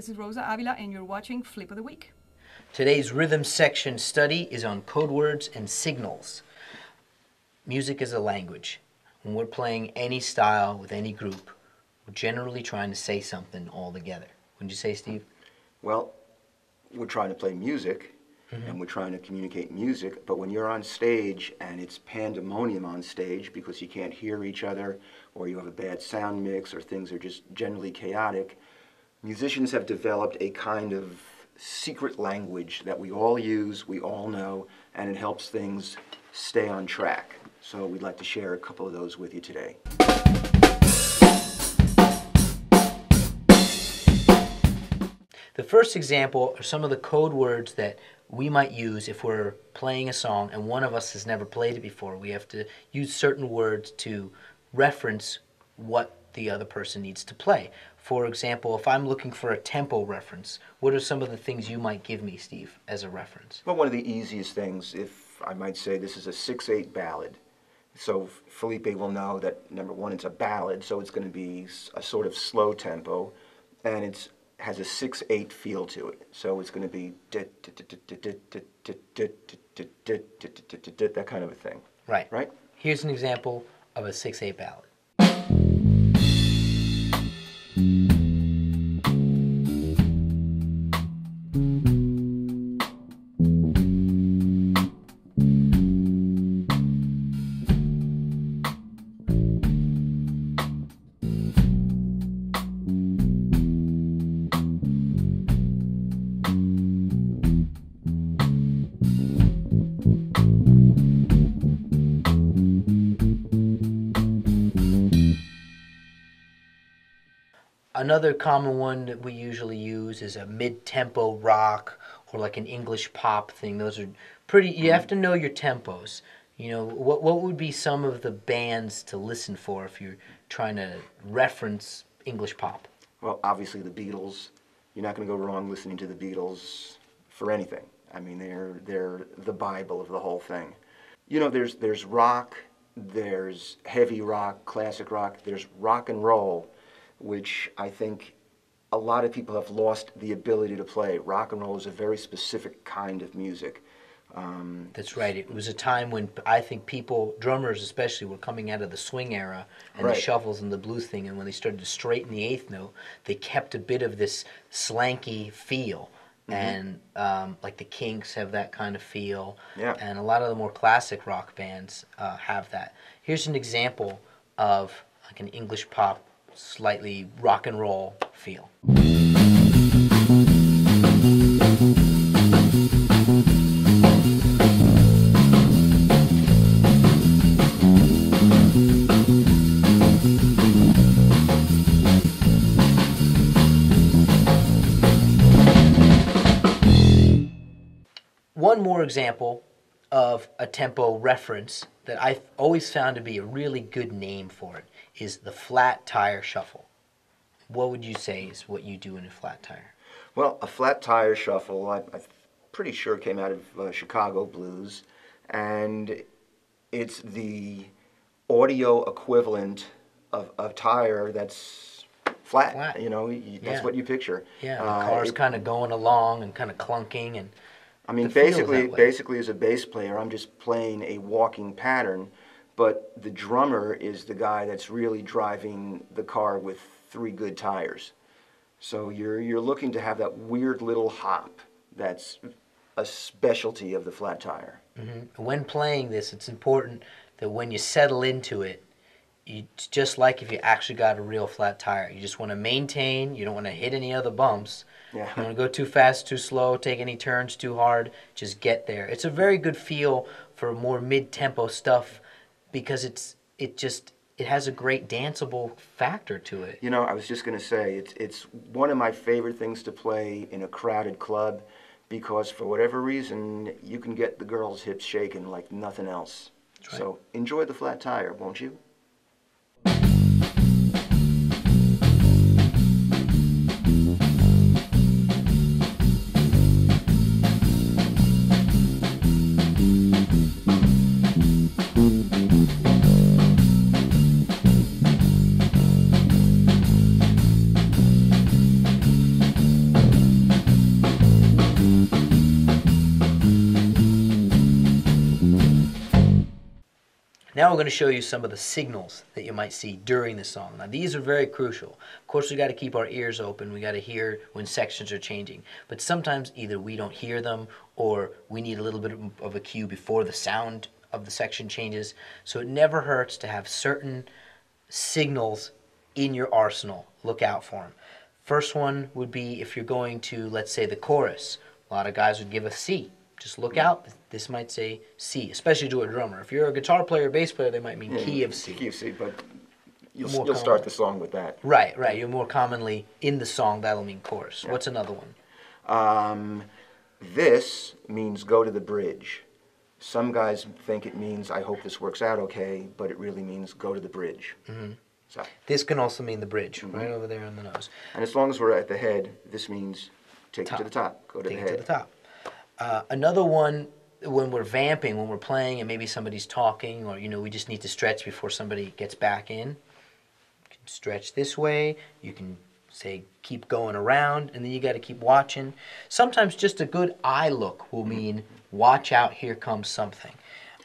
This is Rosa Avila, and you're watching Flip of the Week. Today's rhythm section study is on code words and signals. Music is a language. When we're playing any style with any group, we're generally trying to say something all together. Wouldn't you say, Steve? Well, we're trying to play music, and we're trying to communicate music, but when you're on stage and it's pandemonium on stage because you can't hear each other, or you have a bad sound mix, or things are just generally chaotic, musicians have developed a kind of secret language that we all use, we all know, and it helps things stay on track. So we'd like to share a couple of those with you today. The first example are some of the code words that we might use if we're playing a song and one of us has never played it before. We have to use certain words to reference what the other person needs to play. For example, if I'm looking for a tempo reference, what are some of the things you might give me, Steve, as a reference? Well, one of the easiest things, if I might say, this is a 6/8 ballad. So Felipe will know that, number one, it's a ballad, so it's going to be a sort of slow tempo, and it has a 6/8 feel to it. So it's going to be that kind of a thing. Right. Right? Here's an example of a 6/8 ballad. Another common one that we usually use is a mid-tempo rock or like an English pop thing. Those are pretty, you have to know your tempos. You know, what would be some of the bands to listen for if you're trying to reference English pop? Well, obviously the Beatles. You're not going to go wrong listening to the Beatles for anything. I mean, they're the Bible of the whole thing. You know, there's rock, there's heavy rock, classic rock, there's rock and roll, which I think a lot of people have lost the ability to play. Rock and roll is a very specific kind of music. That's right. It was a time when I think people, drummers especially, were coming out of the swing era and the shuffles and the blues thing, and when they started to straighten the eighth note, they kept a bit of this slanky feel. And like the Kinks have that kind of feel, and a lot of the more classic rock bands have that. Here's an example of like an English pop, slightly rock and roll feel. One more example of a tempo reference that I've always found to be a really good name for it is the flat tire shuffle. What would you say is what you do in a flat tire? Well, a flat tire shuffle, I'm pretty sure came out of Chicago blues, and it's the audio equivalent of tire that's flat. You know, that's what you picture. Yeah, the car's kind of going along and kind of clunking, and I mean, basically as a bass player, I'm just playing a walking pattern, but the drummer is the guy that's really driving the car with 3 good tires. So you're looking to have that weird little hop that's a specialty of the flat tire. When playing this, it's important that when you settle into it, it's just like if you actually got a real flat tire. You just want to maintain, you don't want to hit any other bumps. You don't want to go too fast, too slow, take any turns too hard, just get there. It's a very good feel for more mid-tempo stuff because it has a great danceable factor to it. You know, I was just going to say, it's one of my favorite things to play in a crowded club because for whatever reason, you can get the girls' hips shaking like nothing else. Right. So enjoy the flat tire, won't you? Now we're going to show you some of the signals that you might see during the song. Now these are very crucial. Of course, we got to keep our ears open. We got to hear when sections are changing. But sometimes either we don't hear them or we need a little bit of a cue before the sound of the section changes. So it never hurts to have certain signals in your arsenal. Look out for them. First one would be if you're going to, let's say, the chorus. A lot of guys would give a C. Just look out. This might say C, especially to a drummer. If you're a guitar player or bass player, they might mean key of C. Key of C, but you'll start the song with that. Right, right. You're more commonly in the song, that'll mean chorus. Yeah. What's another one? This means go to the bridge. Some guys think it means I hope this works out okay, but it really means go to the bridge. Mm-hmm. So. This can also mean the bridge, right over there on the nose. And as long as we're at the head, this means take it to the top. Go to the head. Take it to the top. Another one, when we're vamping, when we're playing and maybe somebody's talking, or we just need to stretch before somebody gets back in. You can stretch this way. You can say keep going around, and then you got to keep watching. Sometimes just a good eye look will mean watch out, here comes something.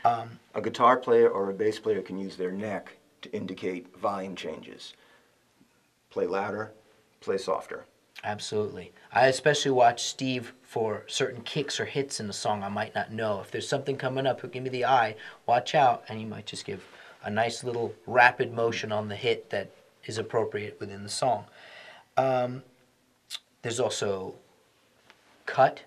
A guitar player or a bass player can use their neck to indicate volume changes. Play louder, play softer. Absolutely. I especially watch Steve for certain kicks or hits in the song I might not know. If there's something coming up, he'll give me the eye, watch out, and he might just give a nice little rapid motion on the hit that is appropriate within the song. There's also cut,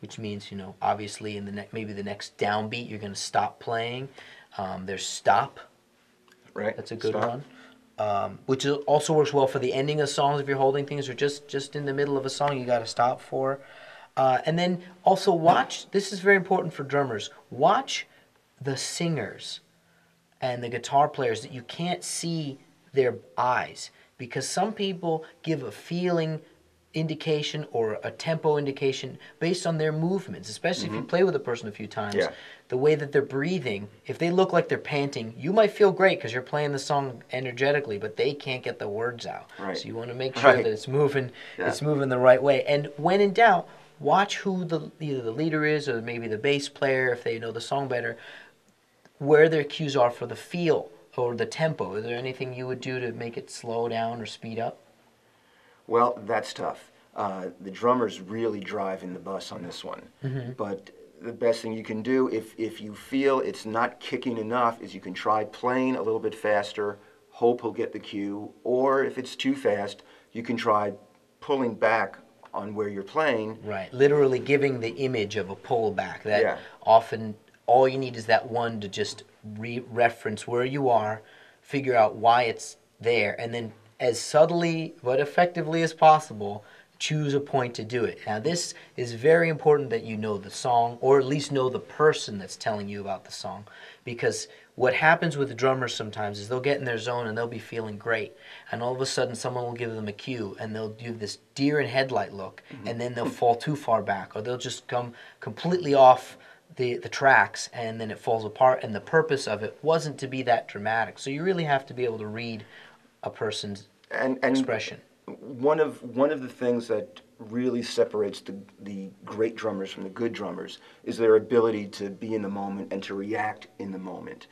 which means, obviously in the maybe the next downbeat you're going to stop playing. There's stop. Right. That's a good one. Which also works well for the ending of songs if you're holding things, or just in the middle of a song you got to stop for. And then also watch, this is very important for drummers, watch the singers and the guitar players that you can't see their eyes, because some people give a feeling indication or a tempo indication based on their movements, especially if you play with a person a few times. Yeah. The way that they're breathing, if they look like they're panting, you might feel great because you're playing the song energetically, but they can't get the words out. Right. So you want to make sure that it's moving the right way. And when in doubt, watch who either the leader is or maybe the bass player, if they know the song better, where their cues are for the feel or the tempo. Is there anything you would do to make it slow down or speed up? Well, that's tough. The drummers really drive in the bus on this one. But the best thing you can do, if you feel it's not kicking enough, is you can try playing a little bit faster, hope he'll get the cue, or if it's too fast, you can try pulling back on where you're playing. Right, literally giving the image of a pullback. That often all you need is that one to just reference where you are, figure out why it's there, and then as subtly but effectively as possible, choose a point to do it. Now this is very important that you know the song, or at least know the person that's telling you about the song, because what happens with the drummers sometimes is they'll get in their zone and they'll be feeling great, and all of a sudden someone will give them a cue and they'll do this deer in headlight look, and then they'll fall too far back, or they'll just come completely off the tracks, and then it falls apart, and the purpose of it wasn't to be that dramatic. So you really have to be able to read a person's expression. One of the things that really separates the great drummers from the good drummers is their ability to be in the moment and to react in the moment.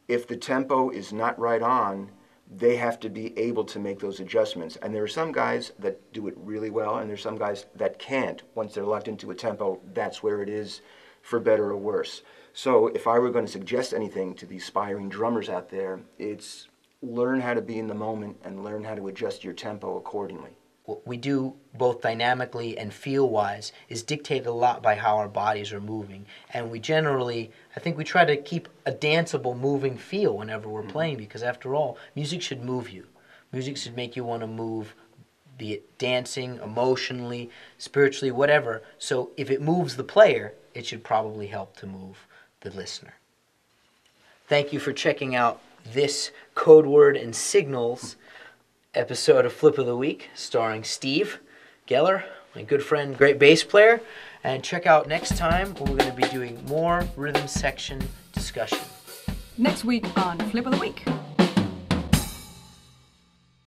If the tempo is not right on, they have to be able to make those adjustments. And there are some guys that do it really well, and there's some guys that can't. Once they're locked into a tempo, that's where it is, for better or worse. So if I were going to suggest anything to the aspiring drummers out there, it's learn how to be in the moment and learn how to adjust your tempo accordingly. What we do both dynamically and feel-wise is dictated a lot by how our bodies are moving. And we generally, I think we try to keep a danceable, moving feel whenever we're playing, because after all, music should move you. Music should make you want to move, be it dancing, emotionally, spiritually, whatever. So if it moves the player, it should probably help to move the listener. Thank you for checking out this Code Word and Signals episode of Flip of the Week, starring Steve Geller, my good friend, great bass player. And check out next time when we're going to be doing more rhythm section discussion. Next week on Flip of the Week.